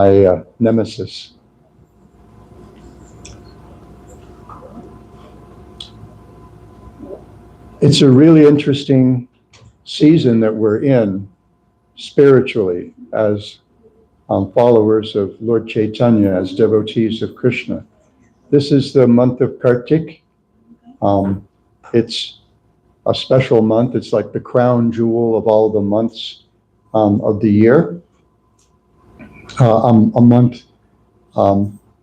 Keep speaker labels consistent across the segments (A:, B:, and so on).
A: my nemesis. It's a really interesting season that we're in spiritually as followers of Lord Chaitanya, as devotees of Krishna. This is the month of Kartik. It's a special month. It's like the crown jewel of all the months of the year. A month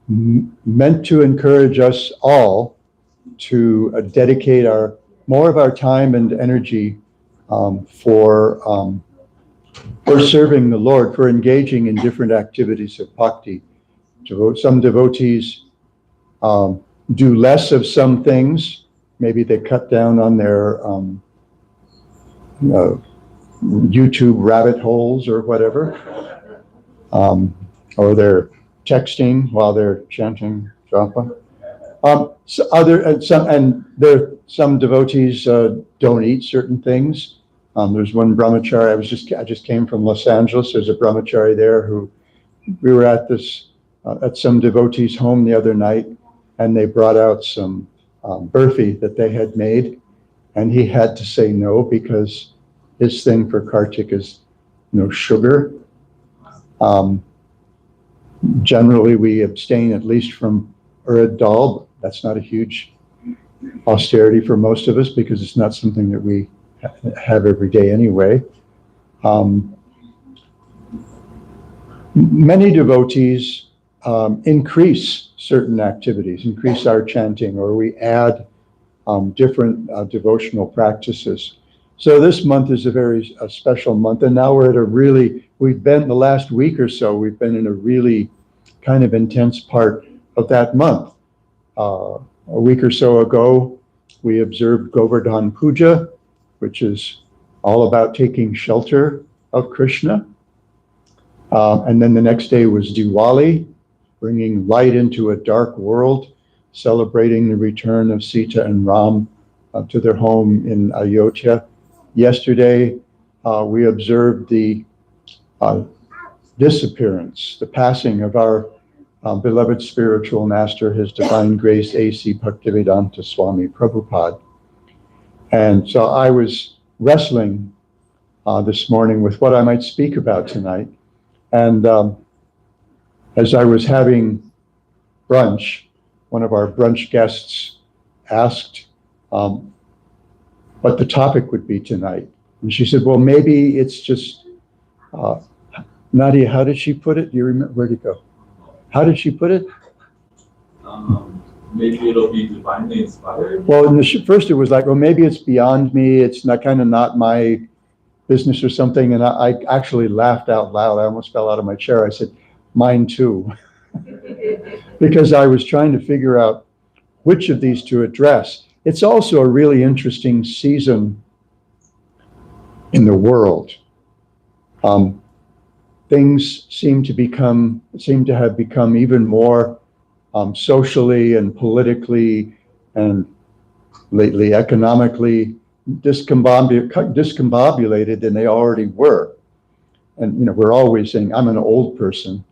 A: meant to encourage us all to dedicate more of our time and energy for serving the Lord, for engaging in different activities of bhakti. Some devotees do less of some things. Maybe they cut down on their YouTube rabbit holes or whatever, or they're texting while they're chanting japa. Some devotees don't eat certain things. There's one brahmachari. I just came from Los Angeles. There's a brahmachari there who we were at some devotee's home the other night, and they brought out some burfi that they had made, and he had to say no because his thing for Kartik is no sugar. Generally, we abstain at least from urad dal. That's not a huge austerity for most of us because it's not something that we have every day anyway. Many devotees increase certain activities, increase our chanting, or we add different devotional practices. So this month is a very special month, and now we're at the last week or so, we've been in a really kind of intense part of that month. A week or so ago, we observed Govardhan Puja, which is all about taking shelter of Krishna. And then the next day was Diwali, bringing light into a dark world, celebrating the return of Sita and Ram to their home in Ayodhya. Yesterday, we observed the disappearance, the passing of our beloved spiritual master, His Divine Grace A.C. Bhaktivedanta Swami Prabhupada. And so I was wrestling this morning with what I might speak about tonight. And as I was having brunch, one of our brunch guests asked what the topic would be tonight. And she said, well, maybe it's just, Nadia, how did she put it? Do you remember? Where'd it go? How did she put it?
B: Maybe it'll be divinely inspired.
A: Well, first it was like, well, maybe it's beyond me. It's not my business or something. And I actually laughed out loud. I almost fell out of my chair. I said, mine too. Because I was trying to figure out which of these to address. It's also a really interesting season in the world. Things seem to have become even more socially and politically and lately economically discombobulated than they already were. And we're always saying, I'm an old person,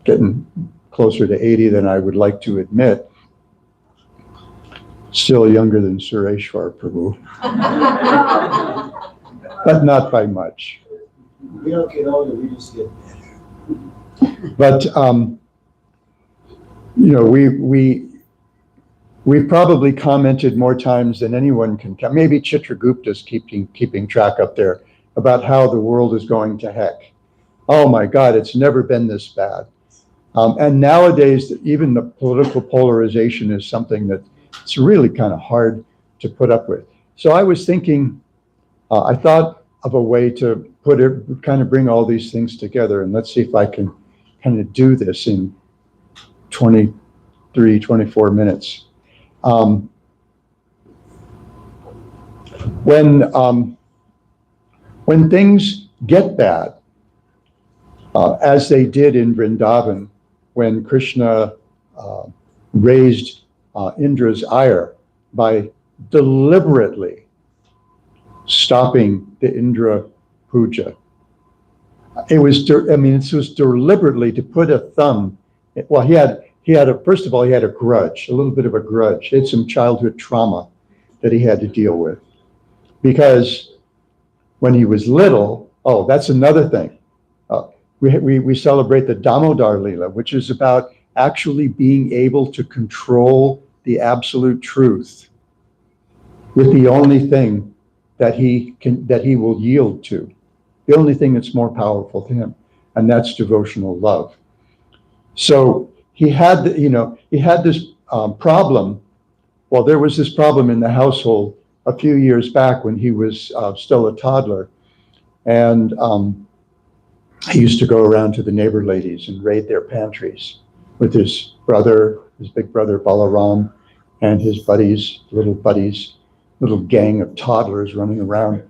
A: getting closer to 80 than I would like to admit. Still younger than Sureshwar Prabhu. But not by much.
C: We don't get older, we just get better.
A: But we've probably commented more times than anyone can count. Maybe Chitragupta's keeping track up there about how the world is going to heck. Oh my God, it's never been this bad. And nowadays, even the political polarization is something that it's really kind of hard to put up with. So I was thinking, I thought of a way to kind of bring all these things together, and let's see if I can kind of do this in 23, 24 minutes. When things get bad, as they did in Vrindavan, when Krishna raised Indra's ire by deliberately stopping the Indra puja. It was, I mean, it was deliberately to put a thumb. Well, first of all, he had a grudge, a little bit of a grudge. He had some childhood trauma that he had to deal with. Because when he was little, oh, that's another thing. We celebrate the Damodar Lila, which is about actually being able to control the absolute truth with the only thing that he will yield to. The only thing that's more powerful to him, and that's devotional love. So he had this problem. Well, there was this problem in the household a few years back when he was still a toddler, and he used to go around to the neighbor ladies and raid their pantries with his big brother Balaram, and his buddies, little gang of toddlers running around,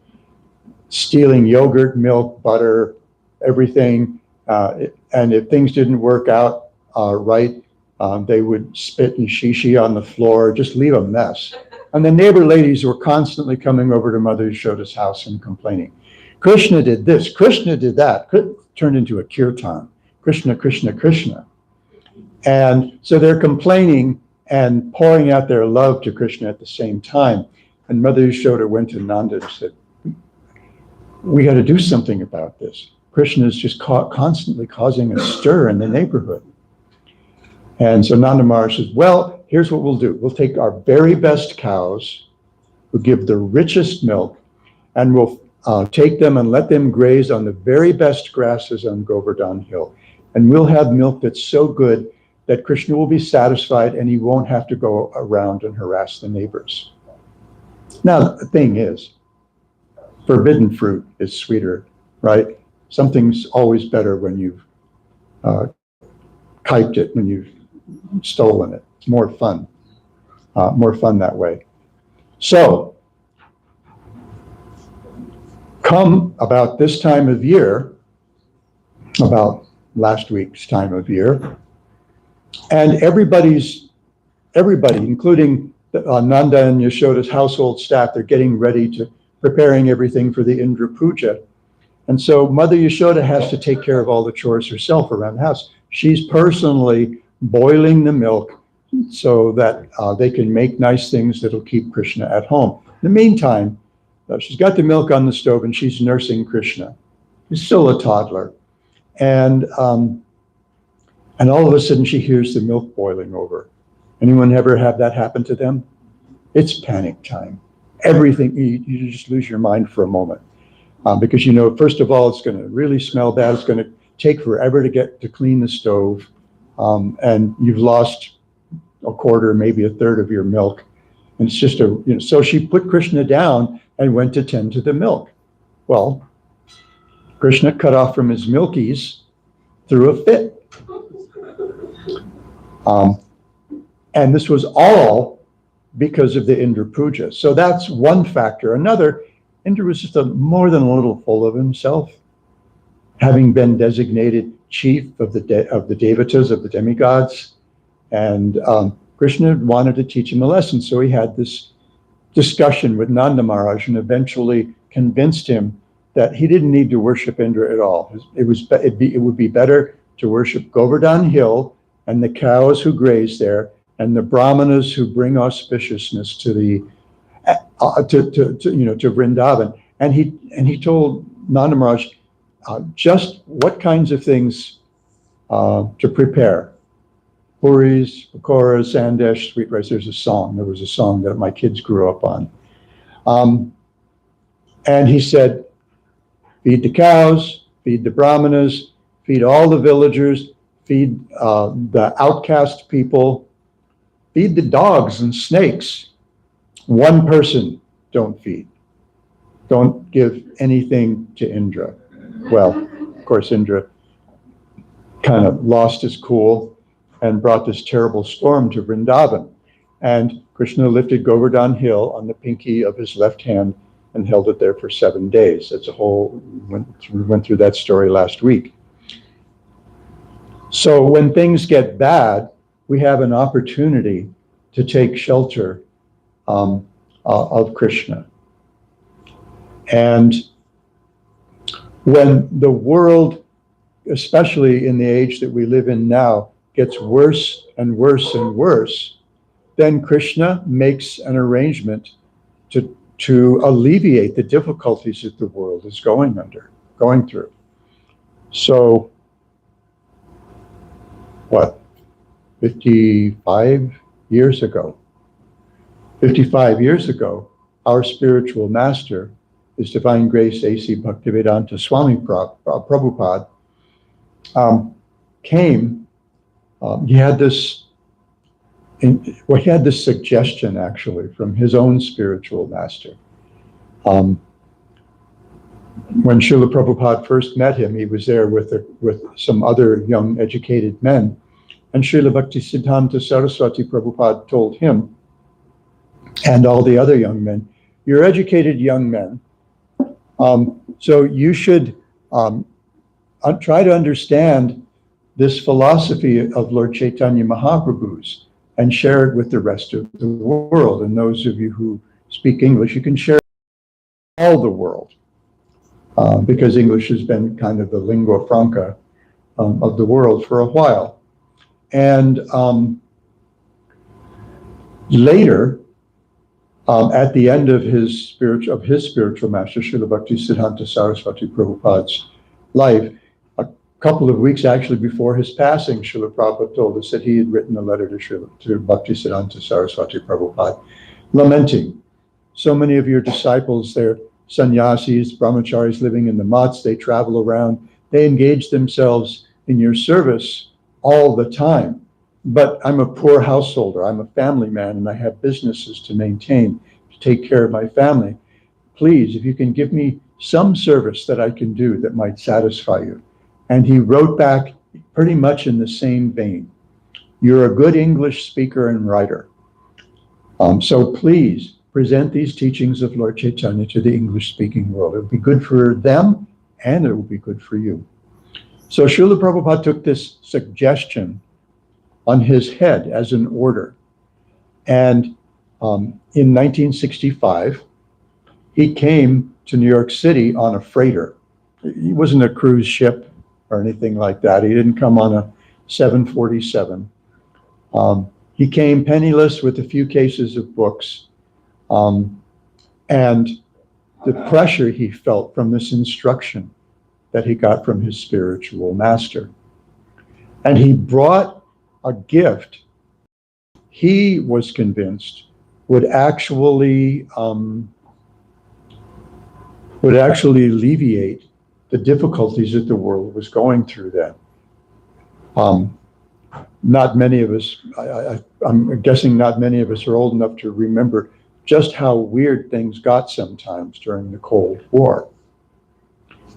A: stealing yogurt, milk, butter, everything. And if things didn't work out right, they would spit and shishi on the floor, just leave a mess. And the neighbor ladies were constantly coming over to Mother Yashoda's house and complaining. Krishna did this, Krishna did that. Turned into a kirtan. Krishna, Krishna, Krishna. And so they're complaining and pouring out their love to Krishna at the same time. And Mother Yashoda went to Nanda and said, we got to do something about this. Krishna is just constantly causing a stir in the neighborhood. And so Nanda Maharaj says, well, here's what we'll do. We'll take our very best cows, who give the richest milk, and we'll take them and let them graze on the very best grasses on Govardhan Hill. And we'll have milk that's so good that Krishna will be satisfied and he won't have to go around and harass the neighbors. Now, the thing is, forbidden fruit is sweeter, right? Something's always better when you've kiped it, when you've stolen it. It's more fun that way. So, come about this time of year, about last week's time of year, and everybody, including Nanda and Yashoda's household staff, they're getting ready to preparing everything for the Indra Puja. And so Mother Yashoda has to take care of all the chores herself around the house. She's personally boiling the milk so that they can make nice things that'll keep Krishna at home. In the meantime, she's got the milk on the stove and she's nursing Krishna. He's still a toddler. And all of a sudden she hears the milk boiling over. Anyone ever have that happen to them? It's panic time. Everything, you just lose your mind for a moment. Because first of all, it's going to really smell bad. It's going to take forever to clean the stove. And you've lost a quarter, maybe a third of your milk. And it's just so she put Krishna down and went to tend to the milk. Well, Krishna, cut off from his milkies, threw a fit. And this was all because of the Indra Puja. So that's one factor. Another, Indra was just more than a little full of himself, having been designated chief of the devatas, of the demigods. And Krishna wanted to teach him a lesson. So he had this discussion with Nanda Maharaj and eventually convinced him that he didn't need to worship Indra at all. It would be better to worship Govardhan Hill and the cows who graze there and the brahmanas who bring auspiciousness to Vrindavan. And he told Nanda Maharaj just what kinds of things to prepare. Puris, pakoras, sandesh, sweet rice. There was a song that my kids grew up on. And he said, feed the cows, feed the brahmanas, feed all the villagers, feed the outcast people, feed the dogs and snakes. One person don't feed. Don't give anything to Indra. Well, of course, Indra kind of lost his cool and brought this terrible storm to Vrindavan. And Krishna lifted Govardhan Hill on the pinky of his left hand and held it there for 7 days. That's we went through that story last week. So when things get bad, we have an opportunity to take shelter of Krishna. And when the world, especially in the age that we live in now, gets worse and worse and worse, then Krishna makes an arrangement to alleviate the difficulties that the world is going through. So, what, 55 years ago, our spiritual master, His Divine Grace A.C. Bhaktivedanta Swami Prabhupada, came. He had this suggestion actually from his own spiritual master. When Srila Prabhupada first met him, he was there with some other young educated men, and Srila Bhaktisiddhanta Saraswati Prabhupada told him and all the other young men, "You're educated young men, so you should try to understand this philosophy of Lord Chaitanya Mahaprabhu's and share it with the rest of the world. And those of you who speak English, you can share it with all the world, because English has been kind of the lingua franca of the world for a while." And later, at the end of his spiritual master, Srila Bhaktisiddhanta Saraswati Prabhupada's life, a couple of weeks actually before his passing, Srila Prabhupada told us that he had written a letter to Bhaktisiddhanta Saraswati Prabhupada, lamenting, "So many of your disciples, they're sannyasis, brahmacharis living in the mats, they travel around, they engage themselves in your service all the time. But I'm a poor householder, I'm a family man, and I have businesses to maintain, to take care of my family. Please, if you can give me some service that I can do that might satisfy you." And he wrote back pretty much in the same vein, "You're a good English speaker and writer. So please present these teachings of Lord Chaitanya to the English-speaking world. It will be good for them, and it will be good for you." So Srila Prabhupada took this suggestion on his head as an order. And in 1965, he came to New York City on a freighter. He wasn't a cruise ship or anything like that. He didn't come on a 747. He came penniless with a few cases of books. And the pressure he felt from this instruction that he got from his spiritual master. And he brought a gift he was convinced would actually alleviate the difficulties that the world was going through then. Not many of us, I'm guessing not many of us are old enough to remember just how weird things got sometimes during the Cold War.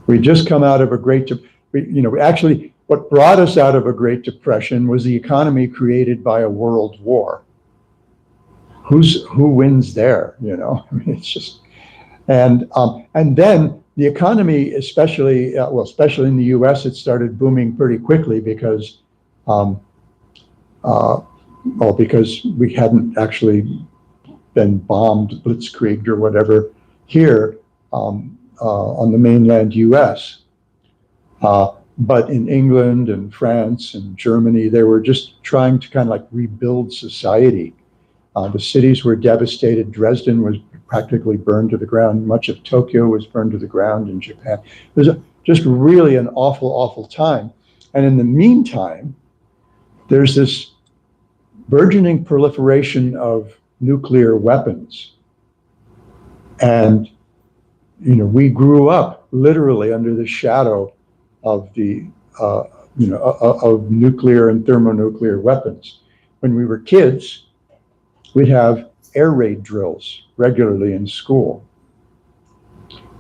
A: We just come out of a great, actually what brought us out of a Great Depression was the economy created by a world war. Who wins there? I mean, it's just, and then the economy, especially in the U.S., it started booming pretty quickly because, because we hadn't actually been bombed, blitzkrieged or whatever here on the mainland U.S. But in England and France and Germany, they were just trying to kind of like rebuild society. The cities were devastated. Dresden was practically burned to the ground. Much of Tokyo was burned to the ground in Japan. It was just really an awful, awful time. And in the meantime, there's this burgeoning proliferation of nuclear weapons. And, we grew up literally under the shadow of the, of nuclear and thermonuclear weapons. When we were kids, we'd have air raid drills regularly in school.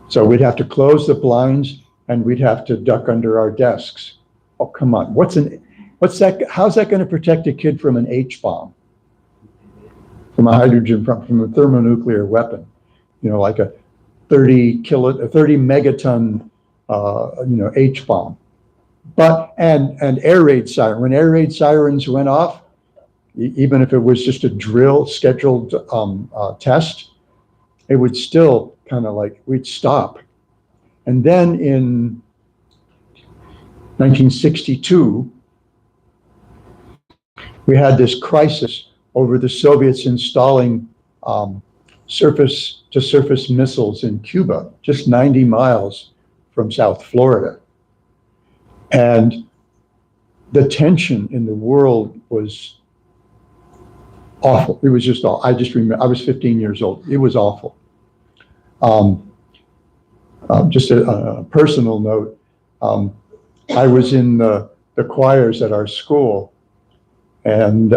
A: So we'd have to close the blinds and we'd have to duck under our desks. Oh, come on. What's that? How's that going to protect a kid from an H-bomb? From a hydrogen, from a thermonuclear weapon? Like a 30 megaton, H-bomb. But, and air raid siren, when air raid sirens went off, even if it was just a drill scheduled test, it would still kind of like, we'd stop And then in 1962, we had this crisis over the Soviets installing surface-to-surface missiles in Cuba, just 90 miles from South Florida. And the tension in the world was awful. It was just awful. I just remember, I was 15 years old. It was awful. Just a personal note, I was in the choirs at our school, and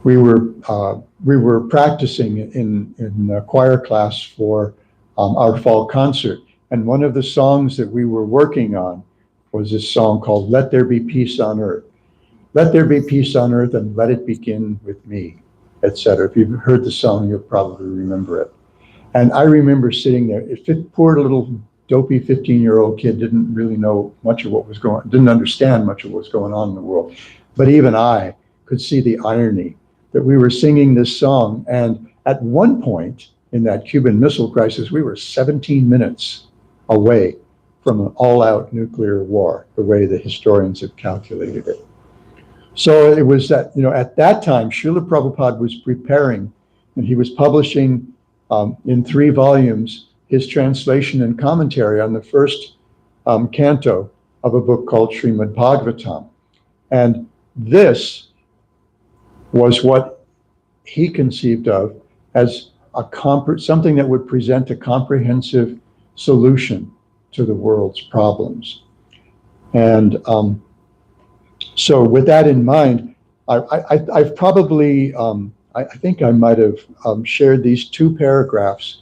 A: we were practicing in the choir class for our fall concert. And one of the songs that we were working on was this song called "Let There Be Peace on Earth." Let there be peace on earth and let it begin with me, etc. If you've heard the song, you'll probably remember it. And I remember sitting there. Poor little dopey 15-year-old kid didn't really know much of what was going on, didn't understand much of what was going on in the world. But even I could see the irony that we were singing this song. And at one point in that Cuban Missile Crisis, we were 17 minutes away from an all-out nuclear war, the way the historians have calculated it. So it was that, at that time, Srila Prabhupada was preparing, and he was publishing in 3 volumes his translation and commentary on the first canto of a book called Srimad Bhagavatam. And this was what he conceived of as something that would present a comprehensive solution to the world's problems. And so with that in mind, I've probably, I think I might have shared these 2 paragraphs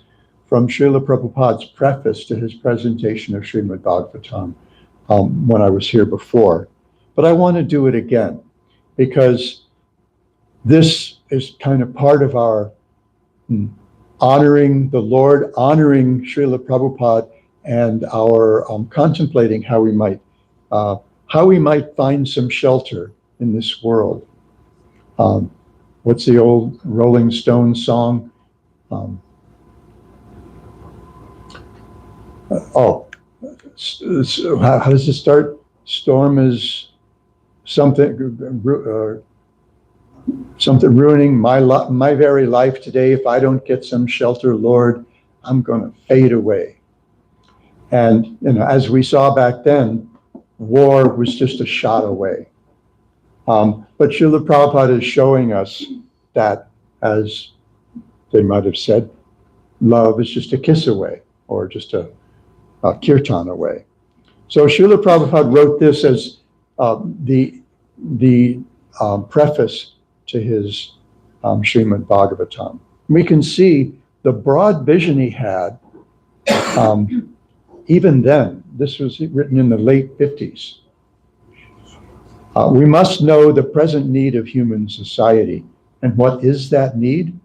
A: from Srila Prabhupada's preface to his presentation of Srimad Bhagavatam when I was here before. But I want to do it again, because this is kind of part of our honoring the Lord, honoring Srila Prabhupada, and our contemplating how we might find some shelter in this world. What's the old Rolling Stones song? How does it start? Storm is something ruining my very life today. If I don't get some shelter, Lord, I'm going to fade away. And as we saw back then, war was just a shot away. But Srila Prabhupada is showing us that, as they might have said, love is just a kiss away, or just a kirtan away. So Srila Prabhupada wrote this as the preface to his Srimad Bhagavatam. We can see the broad vision he had even then. This was written in the late 50s. We must know the present need of human society. And what is that need?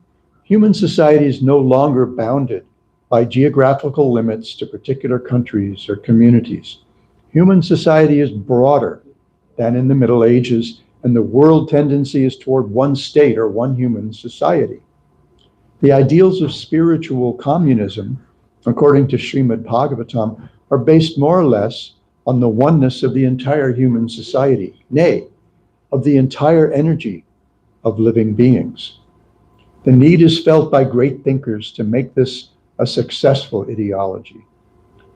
A: Human society is no longer bounded by geographical limits to particular countries or communities. Human society is broader than in the Middle Ages, and the world tendency is toward one state or one human society. The ideals of spiritual communism, according to Srimad Bhagavatam, are based more or less on the oneness of the entire human society, nay, of the entire energy of living beings. The need is felt by great thinkers to make this a successful ideology.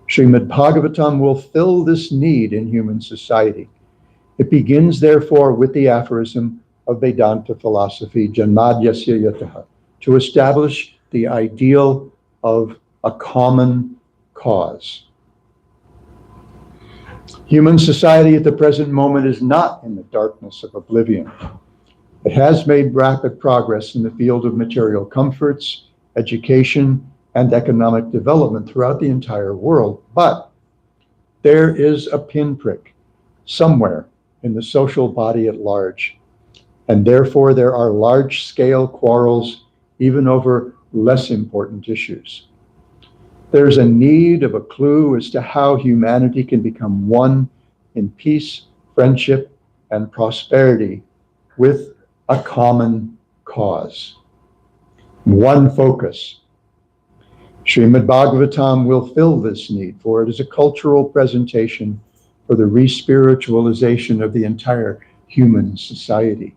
A: Srimad Bhagavatam will fill this need in human society. It begins, therefore, with the aphorism of Vedanta philosophy, Janmadyasya yataha, to establish the ideal of a common cause. Human society at the present moment is not in the darkness of oblivion. It has made rapid progress in the field of material comforts, education, and economic development throughout the entire world. But there is a pinprick somewhere in the social body at large, and therefore there are large-scale quarrels even over less important issues. There's a need of a clue as to how humanity can become one in peace, friendship, and prosperity with a common cause. One focus. Srimad Bhagavatam will fill this need, for it is a cultural presentation for the re-spiritualization of the entire human society.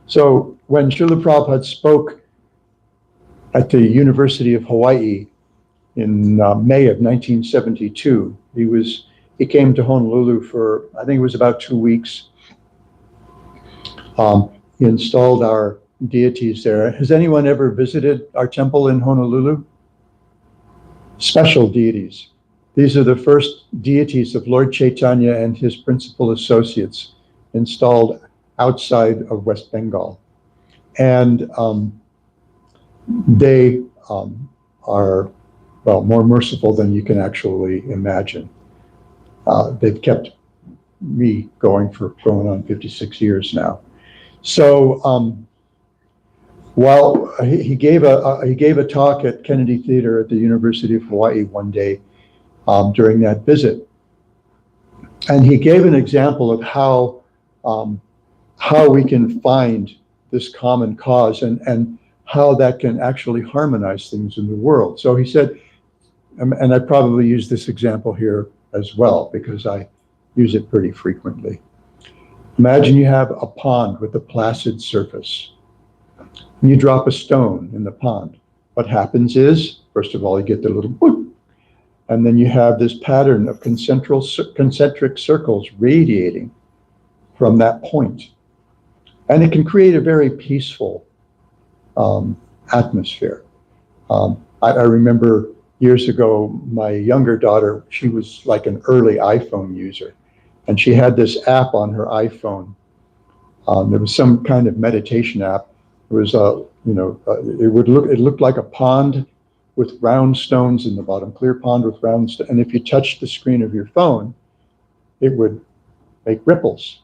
A: So when Srila Prabhupada spoke at the University of Hawaii in May of 1972, he came to Honolulu for, I think it was about 2 weeks. He installed our deities there. Has anyone ever visited our temple in Honolulu? Special deities. These are the first deities of Lord Chaitanya and his principal associates installed outside of West Bengal. And they are, well, more merciful than you can actually imagine. They've kept me going on 56 years now. So while he gave a talk at Kennedy Theater at the University of Hawaii one day during that visit, and he gave an example of how we can find this common cause and how that can actually harmonize things in the world. So he said, and I probably use this example here as well because I use it pretty frequently. Imagine you have a pond with a placid surface. And you drop a stone in the pond. What happens is, first of all, you get the little boop, and then you have this pattern of concentric circles radiating from that point. And it can create a very peaceful atmosphere. I remember years ago, my younger daughter, she was like an early iPhone user, and she had this app on her iPhone. There was some kind of meditation app. It was it looked like a pond with round stones in the bottom, clear pond with round stones. And if you touched the screen of your phone, it would make ripples.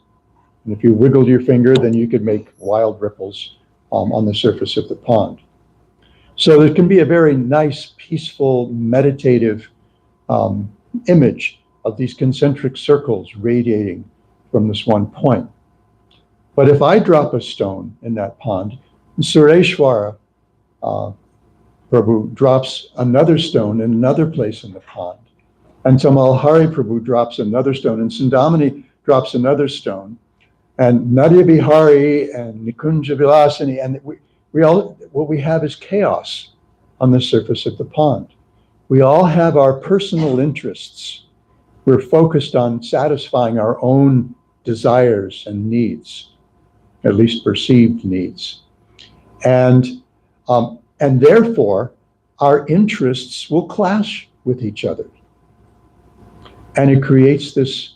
A: And if you wiggled your finger, then you could make wild ripples on the surface of the pond. So there can be a very nice, peaceful, meditative image of these concentric circles radiating from this one point. But if I drop a stone in that pond, Sureshwara Prabhu drops another stone in another place in the pond, and Tamalhari Prabhu drops another stone, and Sundamani drops another stone, and Nadia Bihari and Nikunja Vilasini, and what we have is chaos on the surface of the pond. We all have our personal interests. We're focused on satisfying our own desires and needs, at least perceived needs. And therefore, our interests will clash with each other. And it creates this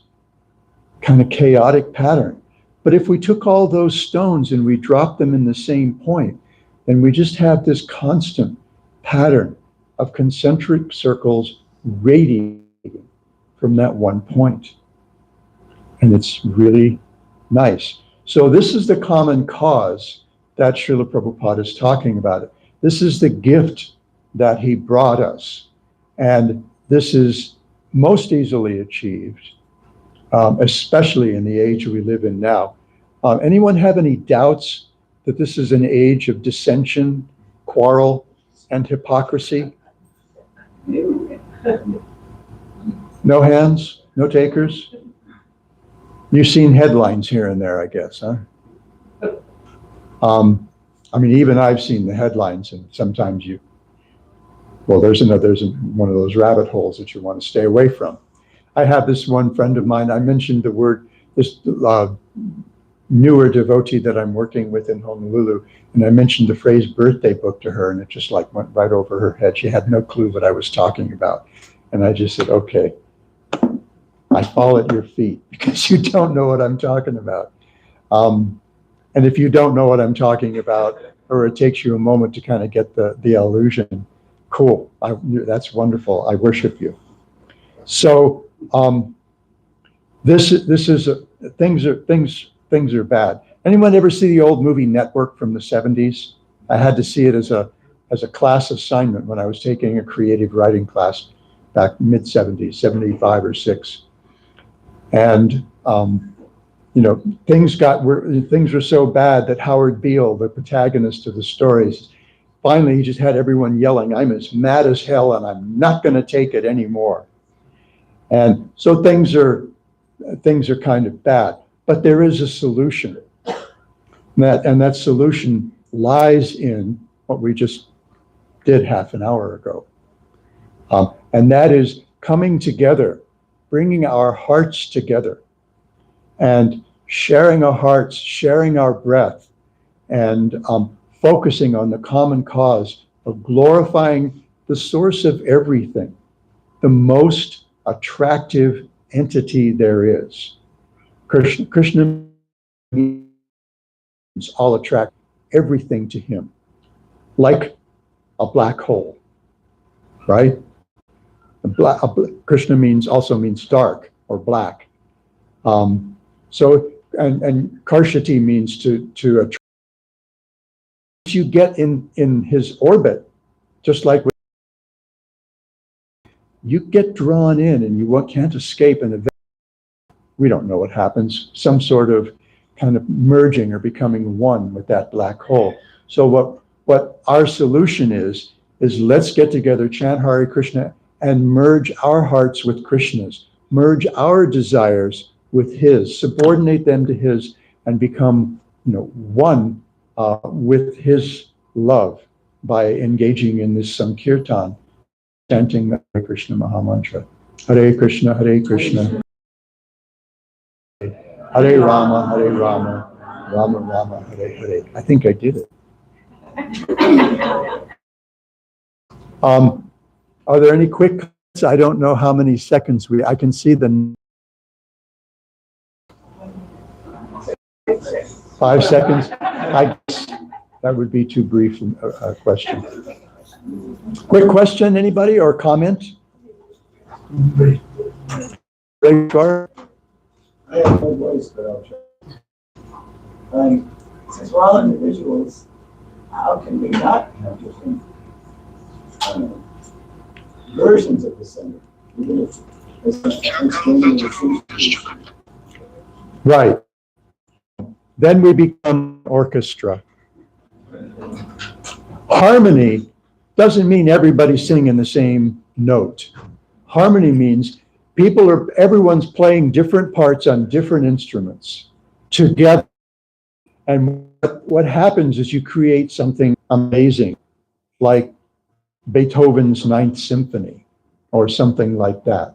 A: kind of chaotic pattern. But if we took all those stones and we dropped them in the same point, then we just have this constant pattern of concentric circles radiating from that one point. And it's really nice. So this is the common cause that Srila Prabhupada is talking about. This is the gift that he brought us. And this is most easily achieved, especially in the age we live in now. Anyone have any doubts that this is an age of dissension, quarrel, and hypocrisy? No hands? No takers? You've seen headlines here and there, I guess, huh? I mean, even I've seen the headlines, and sometimes there's one of those rabbit holes that you want to stay away from. I have this one friend of mine, I mentioned the word, this newer devotee that I'm working with in Honolulu, and I mentioned the phrase birthday book to her, and it just like went right over her head. She had no clue what I was talking about. And I just said, okay, I fall at your feet because you don't know what I'm talking about. And if you don't know what I'm talking about, or it takes you a moment to kind of get the illusion, cool, that's wonderful, I worship you. So things are bad. Anyone ever see the old movie Network from the 70s? I had to see it as a class assignment when I was taking a creative writing class back mid-70s, 75 or 6. And things were so bad that Howard Beale, the protagonist of the stories, finally he just had everyone yelling, I'm as mad as hell and I'm not going to take it anymore. And so things are kind of bad, but there is a solution. And that solution lies in what we just did half an hour ago. And that is coming together, bringing our hearts together and sharing our hearts, sharing our breath, and focusing on the common cause of glorifying the source of everything, the most attractive entity there is. Krishna means all attract everything to him, like a black hole, right? Krishna also means dark or black. And Karshati means to attract. You get in his orbit, just like you get drawn in and you can't escape, and we don't know what happens, some sort of kind of merging or becoming one with that black hole. So what our solution is let's get together, chant Hare Krishna, and merge our hearts with Krishna's, merge our desires with his, subordinate them to his, and become, one with his love by engaging in this Sankirtan, chanting the Hare Krishna Mahamantra. Hare Krishna, Hare Rama, Rama Rama, Hare Hare. I think I did it. Are there any quick comments? I don't know how many seconds I can see the 5 seconds. I guess that would be too brief a question. Quick question, anybody, or comment? Ready,
C: I have no voice, but I'll try. Since we're all individuals, how can we not have different versions of the center? Even if it's
A: right. Then we become orchestra. Harmony doesn't mean everybody singing in the same note. Harmony means everyone's playing different parts on different instruments together. And what happens is you create something amazing, like Beethoven's Ninth Symphony or something like that.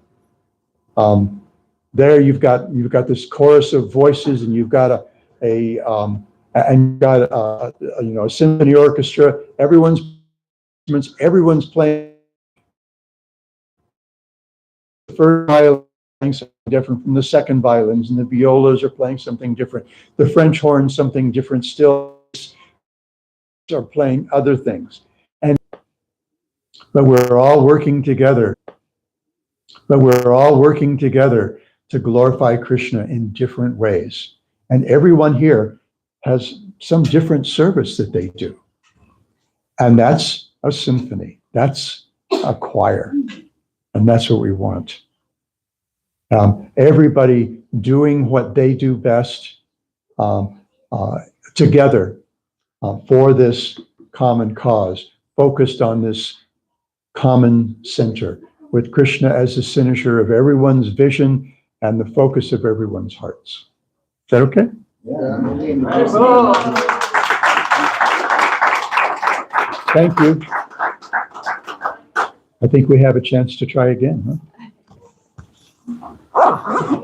A: There you've got this chorus of voices, and you've got a symphony orchestra. Everyone's playing. The first violin playing something different from the second violins, and the violas are playing something different. The French horn, something different still, are playing other things. But we're all working together. To glorify Krishna in different ways. And everyone here has some different service that they do. And that's a symphony. That's a choir. And that's what we want. Everybody doing what they do best together for this common cause, focused on this common center, with Krishna as the center of everyone's vision and the focus of everyone's hearts. Is that okay?
C: Yeah.
A: Thank you. I think we have a chance to try again, huh?